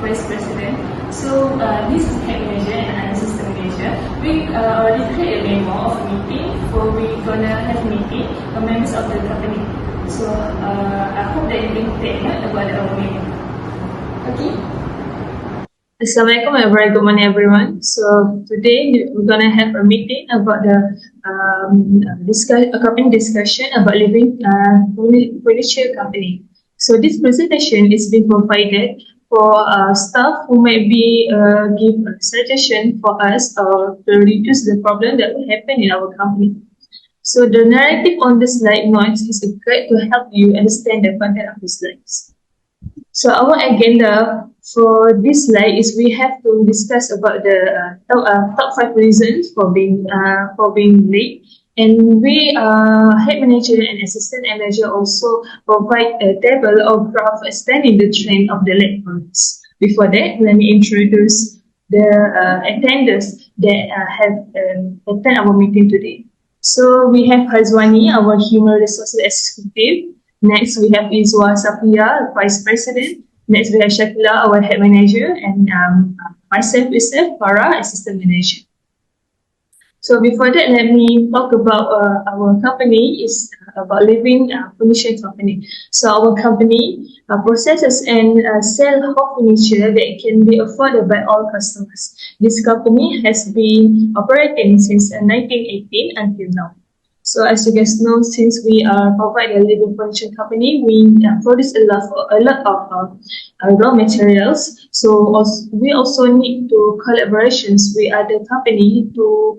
Vice President. So this is head manager and I'm assistant manager. We already create a memo of a meeting for we gonna have meeting for members of the company. So I hope that you can take note about our memo. Okay. Assalamualaikum and very good morning everyone. So today we're gonna have a meeting about the company discussion about leaving furniture company. So this presentation is being provided for staff who might be give a suggestion for us to reduce the problem that will happen in our company. So the narrative on the slide notes is a guide to help you understand the content of the slides. So our agenda for this slide is we have to discuss about the top 5 reasons for being late, and we head manager and assistant manager also provide a table of graph explaining the trend of the late points. Before that, let me introduce the attenders that have attended our meeting today. So we have Hazwani, our human resources executive. Next, we have Izwa Safia, Vice President. Next, we have Shakila, our Head Manager, and myself, Farah, Assistant Manager. So before that, let me talk about our company. Is about living furniture company. So our company processes and sell home furniture that can be afforded by all customers. This company has been operating since 1918 until now. So as you guys know, since we provide a living furniture company, we produce a lot of raw materials. So we also need to collaborations with other company to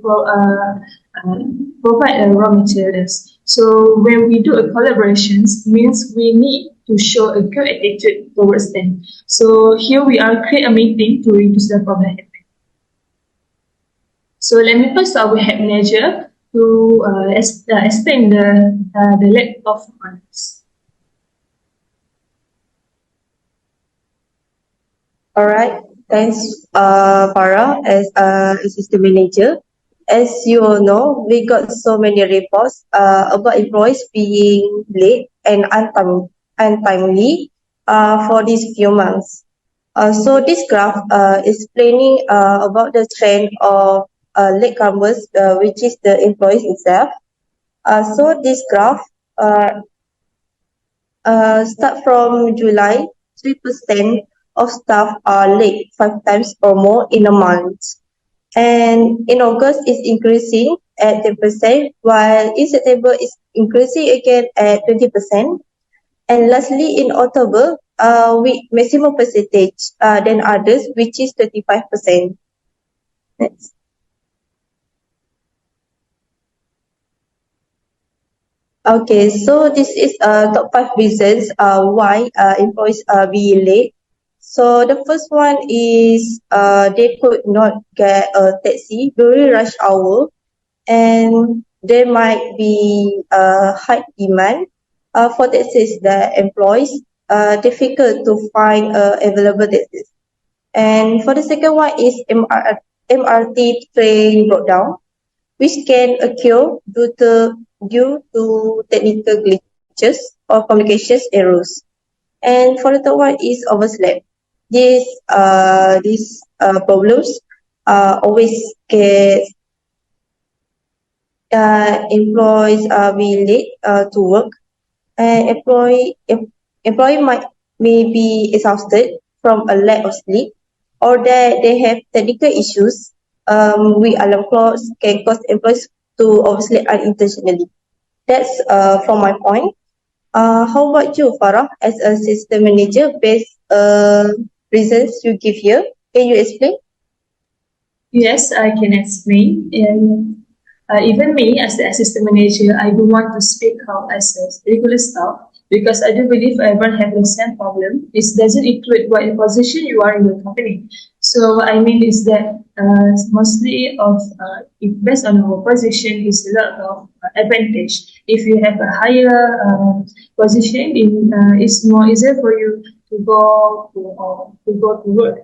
provide raw materials. So when we do a collaborations, means we need to show a good attitude towards them. So here we are create a meeting to reduce the problem happening. So let me first start with head manager to explain the lack of funds. Alright, thanks Farah as assistant manager. As you all know, we got so many reports about employees being late and untimely for these few months. So this graph is explaining about the trend of latecomers, which is the employees itself. So this graph start from July, 3% of staff are late 5 times or more in a month. And in August, it's increasing at 10%, while in September, it's increasing again at 20%. And lastly, in October, with maximum percentage than others, which is 35%. Next. Okay, so this is top 5 reasons why employees are being late. So the first one is they could not get a taxi during rush hour, and there might be a high demand for taxis that employees difficult to find available taxis. And for the second one is MRT train breakdown, which can occur due to technical glitches or communications errors. And for the third one is overslap. These problems always get employees being late to work, and employee may be exhausted from a lack of sleep, or that they have technical issues with alarm clocks can cause employees to oversleep unintentionally. That's from my point. How about you, Farah, as a system manager, based reasons you give here? Can you explain? Yes, I can explain. And even me, as the assistant manager, I do want to speak out as a regular staff because I do believe everyone has the same problem. It doesn't include what position you are in the company. So what I mean is that mostly if based on our position is a lot of advantage. If you have a higher position, it's more easier for you to go to work.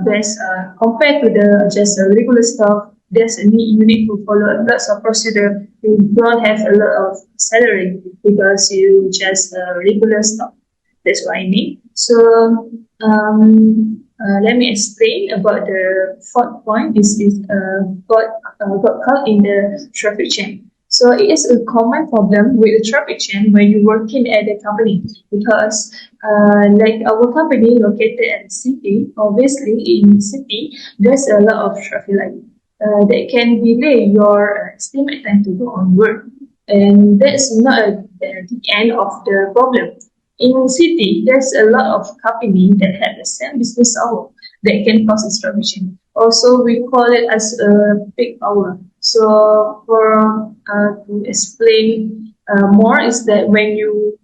There's compared to the just a regular staff, there's a need you need to follow lots of procedure. You don't have a lot of salary because you just regular staff. That's what I mean. So let me explain about the fourth point. This is got caught in the traffic jam. So it is a common problem with the traffic jam when you're working at the company because like our company located at the city, obviously in city there's a lot of traffic light that can delay your estimate time to go on work, and that's not the end of the problem. In city, there's a lot of company that have the same business hour that can cause disruption. Also, we call it as a peak hour. So, for to explain more, is that when you,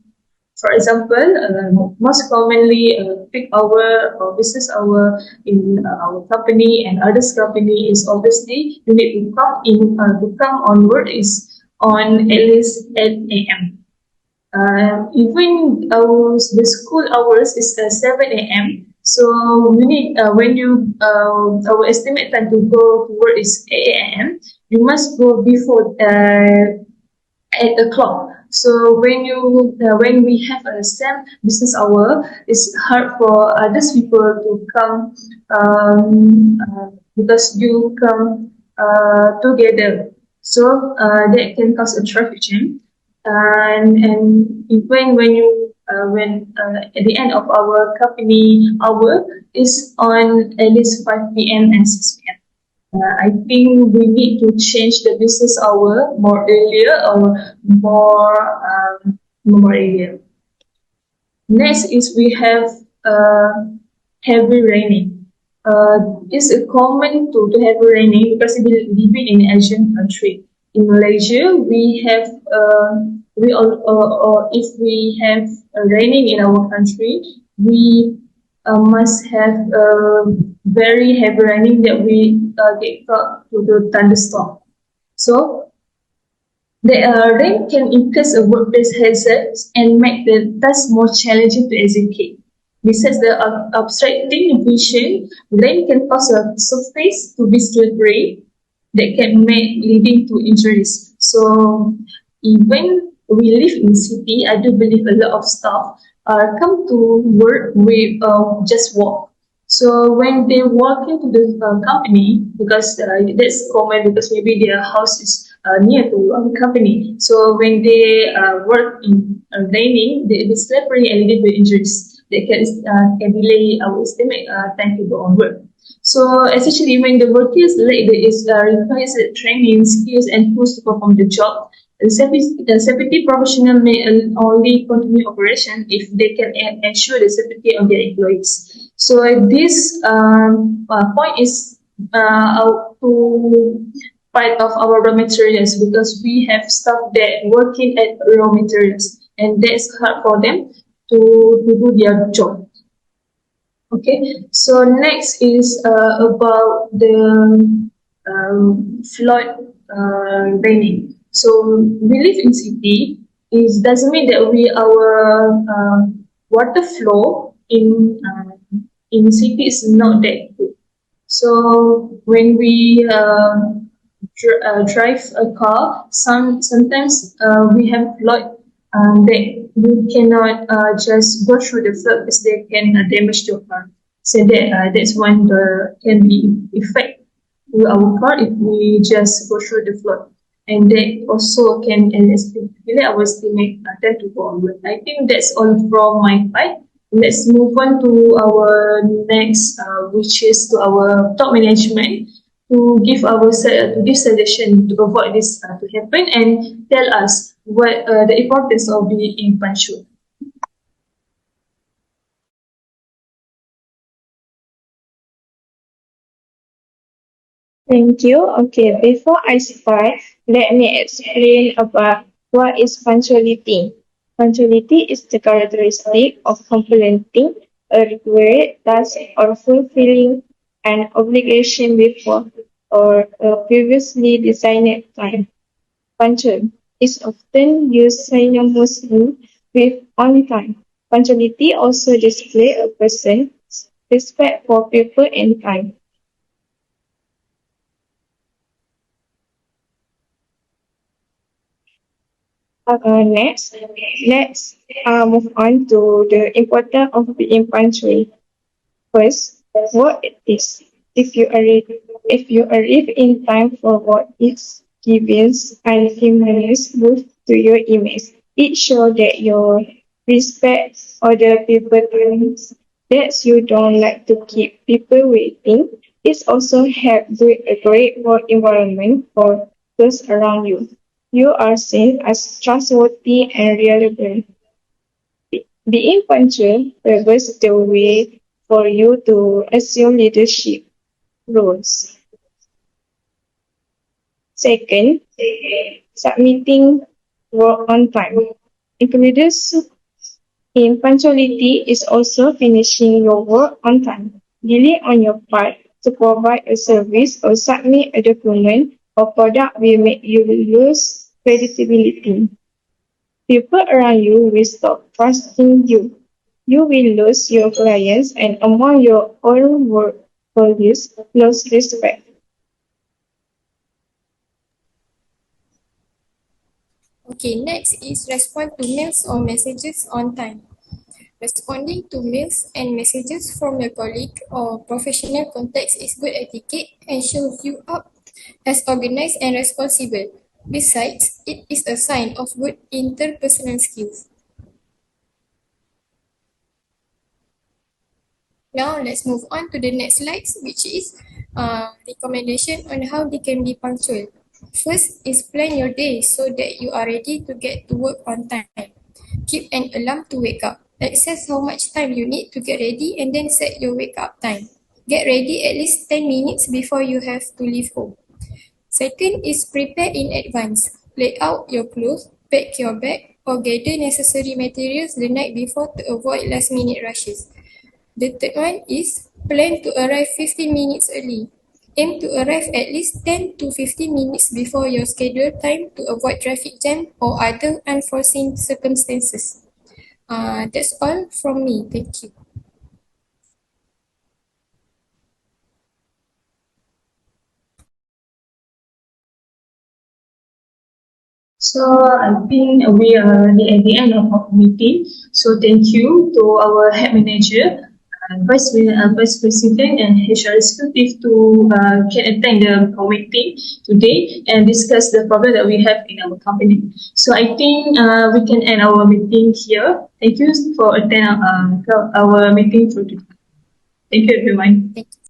for example, most commonly peak hour or business hour in our company and others company is obviously you need to come on work is on at least 8 a.m. Even the school hours is 7 a.m. So we need when you our estimate time to go to work is 8 a.m. You must go before 8 o'clock. So when we have a same business hour, it's hard for others people to come because you come together. So that can cause a traffic jam, and even when you when at the end of our company hour is on at least 5 p.m. and 6 p.m. I think we need to change the business hour more earlier or more earlier. Next is we have uh, heavy raining. It's common to heavy raining because we live in an Asian country. In Malaysia, we have we all, if we have raining in our country, we must have very heavy raining that we get caught to the thunderstorm. So the rain can increase a workplace hazards and make the task more challenging to execute. Besides the obstructing vision, rain can cause a surface to be slippery that can make leading to injuries. So even we live in city, I do believe a lot of staff come to work with just walk. So when they walk into the company, because that's common because maybe their house is near to our company. So when they work in raining, they be slippery and lead to injuries. They can delay our estimate time to go on work. So essentially, when the work is late, there is requires training, skills, and tools to perform the job. The safety professional may only continue operation if they can ensure the safety of their employees. So this point is to part of our raw materials because we have staff that working at raw materials and that's hard for them to do their job. Okay, so next is about the flood raining. So we live in city. It doesn't mean that our water flow in city is not that good. So when we drive a car, sometimes we have flood that you cannot just go through the flood because they can damage your car. So that's when the can be effect to our car if we just go through the flood. And that also can delay our estimate time to go onward. I think that's all from my part. Let's move on to our next, which is to our top management to give to give suggestion to avoid this to happen and tell us what the importance of being punctual. Thank you. Okay, before I start, let me explain about what is punctuality. Punctuality is the characteristic of completing a required task or fulfilling an obligation before or a previously designated time. Punctual is often used synonymously with on time. Punctuality also displays a person's respect for people and time. Next, let's move on to the importance of being punctual. First, Work is if you arrive in time for what is given and humans move to your image. It shows that you respect other people's times, that you don't like to keep people waiting. It also helps build a great work environment for those around you. You are seen as trustworthy and reliable. Being punctual paves the way for you to assume leadership roles. Second, submitting work on time. Included in punctuality is also finishing your work on time. Delay on your part to provide a service or submit a document or product will make you lose credibility. People around you will stop trusting you. You will lose your clients and among your own work colleagues lose respect. Okay, next is respond to mails or messages on time. Responding to mails and messages from your colleague or professional contacts is good etiquette and shows you up as organized and responsible. Besides, it is a sign of good interpersonal skills. Now let's move on to the next slides, which is recommendation on how they can be punctual. First is plan your day so that you are ready to get to work on time. Keep an alarm to wake up. Access how much time you need to get ready and then set your wake up time. Get ready at least 10 minutes before you have to leave home. Second is prepare in advance. Lay out your clothes, pack your bag, or gather necessary materials the night before to avoid last minute rushes. The third one is plan to arrive 15 minutes early. Aim to arrive at least 10 to 15 minutes before your scheduled time to avoid traffic jam or other unforeseen circumstances. That's all from me. Thank you. So I think we are at the end of our meeting. So thank you to our head manager, vice president, and HR executive to can attend the meeting today and discuss the problem that we have in our company. So I think we can end our meeting here. Thank you for attending our meeting for today. Thank you, everyone. Thank you.